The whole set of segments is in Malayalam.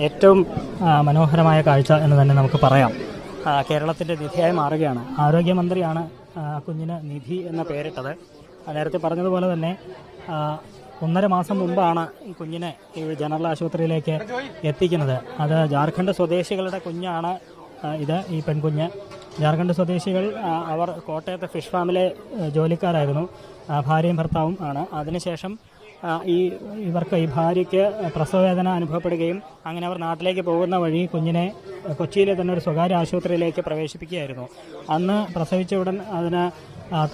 ഏറ്റവും മനോഹരമായ കാഴ്ച എന്ന് തന്നെ നമുക്ക് പറയാം. കേരളത്തിൻ്റെ നിധിയായി മാറുകയാണ്. ആരോഗ്യമന്ത്രിയാണ് കുഞ്ഞിന് നിധി എന്ന പേരിട്ടത്. നേരത്തെ പറഞ്ഞതുപോലെ തന്നെ 1.5 മാസം മുമ്പാണ് ഈ കുഞ്ഞിനെ ഈ ജനറൽ ആശുപത്രിയിലേക്ക് എത്തിക്കുന്നത്. അത് ജാർഖണ്ഡ് സ്വദേശികളുടെ കുഞ്ഞാണ്. ഈ പെൺകുഞ്ഞ് ജാർഖണ്ഡ് സ്വദേശികൾ. അവർ കോട്ടയത്തെ ഫിഷ് ഫാമിലെ ജോലിക്കാരായിരുന്നു. ഭാര്യയും ഭർത്താവും ആണ്. അതിനുശേഷം ഈ ഭാര്യയ്ക്ക് പ്രസവവേദന അനുഭവപ്പെടുകയും അങ്ങനെ അവർ നാട്ടിലേക്ക് പോകുന്ന വഴി കുഞ്ഞിനെ കൊച്ചിയിലെ തന്നെ ഒരു സ്വകാര്യ ആശുപത്രിയിലേക്ക് പ്രവേശിപ്പിക്കുകയായിരുന്നു. അന്ന് പ്രസവിച്ച ഉടൻ അതിന്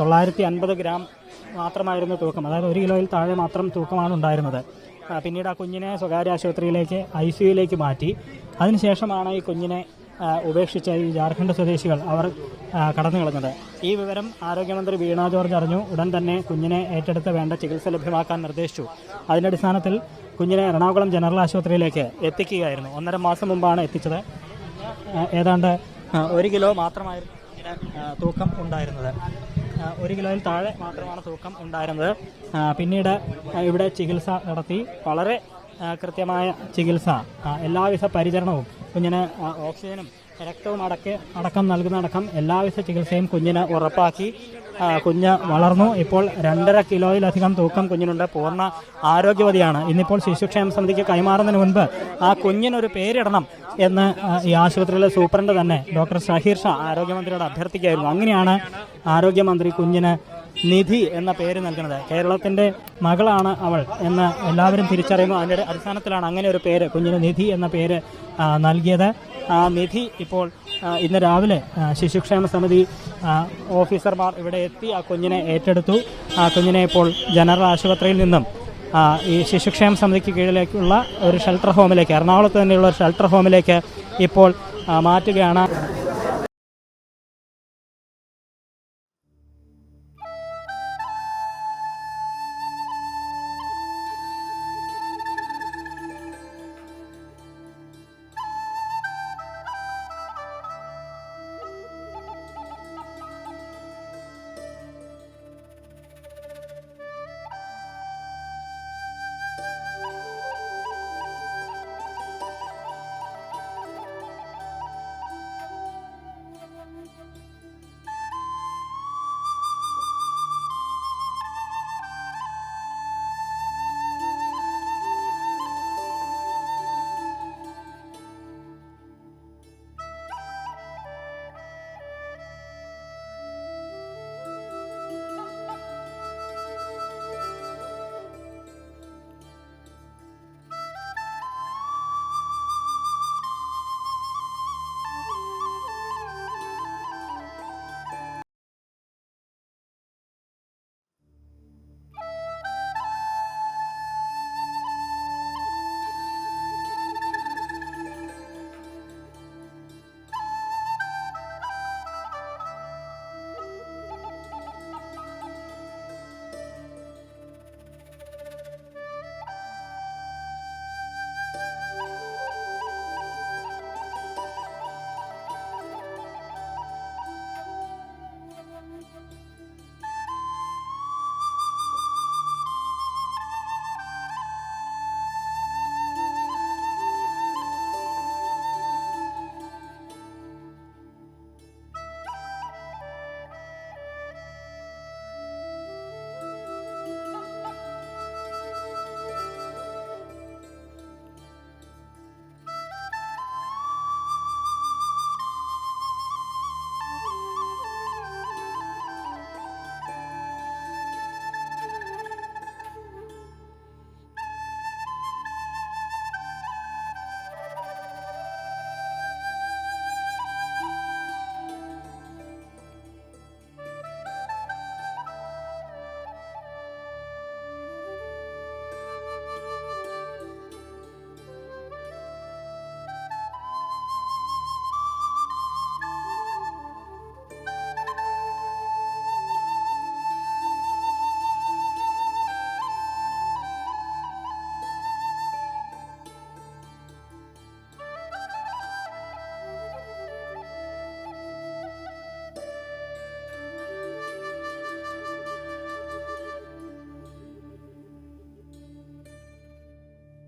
950 ഗ്രാം മാത്രമായിരുന്നു തൂക്കം. അതായത് 1 കിലോയിൽ താഴെ മാത്രം തൂക്കമാണ് ഉണ്ടായിരുന്നത്. പിന്നീട് ആ കുഞ്ഞിനെ സ്വകാര്യ ആശുപത്രിയിലേക്ക് ICUയിലേക്ക് മാറ്റി. അതിനുശേഷമാണ് ഈ കുഞ്ഞിനെ ഉപേക്ഷിച്ച ഈ ജാർഖണ്ഡ് സ്വദേശികൾ അവർ കടന്നു കളഞ്ഞത്. ഈ വിവരം ആരോഗ്യമന്ത്രി വീണ ജോർജ് അറിഞ്ഞു. ഉടൻ തന്നെ കുഞ്ഞിനെ ഏറ്റെടുത്ത് വേണ്ട ചികിത്സ ലഭ്യമാക്കാൻ നിർദ്ദേശിച്ചു. അതിൻ്റെ അടിസ്ഥാനത്തിൽ കുഞ്ഞിനെ എറണാകുളം ജനറൽ ആശുപത്രിയിലേക്ക് എത്തിക്കുകയായിരുന്നു. 1.5 മാസം മുമ്പാണ് എത്തിച്ചത്. ഏതാണ്ട് 1 കിലോ മാത്രമായിരുന്നു തൂക്കം ഉണ്ടായിരുന്നത്. 1 കിലോയിൽ താഴെ മാത്രമാണ് തൂക്കം ഉണ്ടായിരുന്നത്. പിന്നീട് ഇവിടെ ചികിത്സ നടത്തി. വളരെ കൃത്യമായ ചികിത്സ, എല്ലാവിധ പരിചരണവും, കുഞ്ഞിന് ഓക്സിജനും രക്തവും അടക്കം നൽകുന്നതടക്കം എല്ലാവിധ ചികിത്സയും കുഞ്ഞിന് ഉറപ്പാക്കി. കുഞ്ഞ് വളർന്നു. ഇപ്പോൾ 2.5 കിലോയിലധികം തൂക്കം കുഞ്ഞിനുണ്ട്. പൂർണ്ണ ആരോഗ്യവതിയാണ്. ഇന്നിപ്പോൾ ശിശുക്ഷേമ സമിതിക്ക് കൈമാറുന്നതിന് മുൻപ് ആ കുഞ്ഞിനൊരു പേരിടണം എന്ന് ഈ ആശുപത്രിയിലെ സൂപ്രണ്ട് തന്നെ ഡോക്ടർ ഷഹീർ ഷാ ആരോഗ്യമന്ത്രിയോട് അഭ്യർത്ഥിക്കുകയായിരുന്നു. അങ്ങനെയാണ് ആരോഗ്യമന്ത്രി കുഞ്ഞിന് നിധി എന്ന പേര് നൽകുന്നത്. കേരളത്തിൻ്റെ മകളാണ് അവൾ എന്ന് എല്ലാവരും തിരിച്ചറിയുന്നു. അതിൻ്റെ അടിസ്ഥാനത്തിലാണ് അങ്ങനെ ഒരു പേര്, കുഞ്ഞിന് നിധി എന്ന പേര് നൽകിയത്. ആ നിധി ഇപ്പോൾ ഇന്ന് രാവിലെ ശിശുക്ഷേമ സമിതി ഓഫീസർമാർ ഇവിടെ എത്തി ആ കുഞ്ഞിനെ ഏറ്റെടുത്തു. ആ കുഞ്ഞിനെ ഇപ്പോൾ ജനറൽ ആശുപത്രിയിൽ നിന്നും ഈ ശിശുക്ഷേമ സമിതിക്ക് കീഴിലേക്കുള്ള ഒരു ഷെൽട്ടർ ഹോമിലേക്ക്, എറണാകുളത്ത് തന്നെയുള്ള ഒരു ഷെൽട്ടർ ഹോമിലേക്ക് ഇപ്പോൾ മാറ്റുകയാണ്.